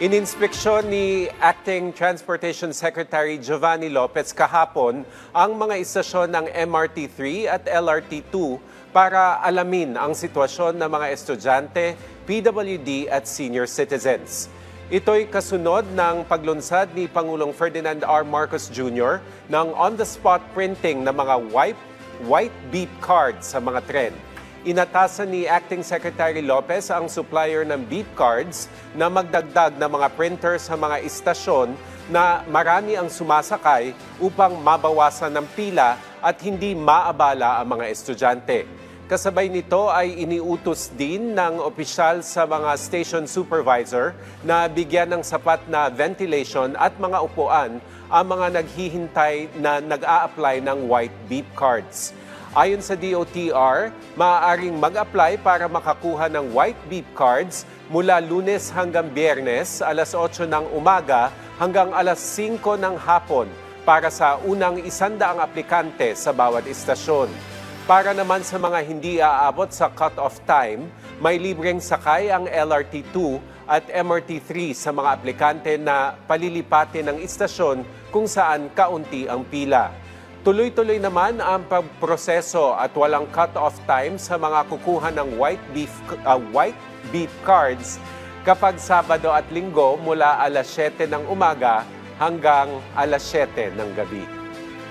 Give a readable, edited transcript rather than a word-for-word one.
Ininspeksyon ni Acting Transportation Secretary Giovanni Lopez kahapon ang mga istasyon ng MRT-3 at LRT-2 para alamin ang sitwasyon ng mga estudyante, PWD at senior citizens. Ito'y kasunod ng paglunsad ni Pangulong Ferdinand R. Marcos Jr. ng on-the-spot printing ng mga white beep cards sa mga tren. Inatasan ni Acting Secretary Lopez ang supplier ng beep cards na magdagdag ng mga printer sa mga istasyon na marami ang sumasakay upang mabawasan ng pila at hindi maabala ang mga estudyante. Kasabay nito ay iniutos din ng opisyal sa mga station supervisor na bigyan ng sapat na ventilation at mga upuan ang mga naghihintay na nag-a-apply ng white beep cards. Ayon sa DOTR, maaaring mag-apply para makakuha ng white beep cards mula Lunes hanggang Biyernes, alas 8 ng umaga hanggang alas 5 ng hapon para sa unang 100 aplikante sa bawat istasyon. Para naman sa mga hindi aabot sa cut-off time, may libreng sakay ang LRT-2 at MRT-3 sa mga aplikante na palilipatin ng istasyon kung saan kaunti ang pila. Tuloy-tuloy naman ang pagproseso at walang cut-off time sa mga kukuha ng white beep cards kapag Sabado at Linggo mula alas 7 ng umaga hanggang alas 7 ng gabi.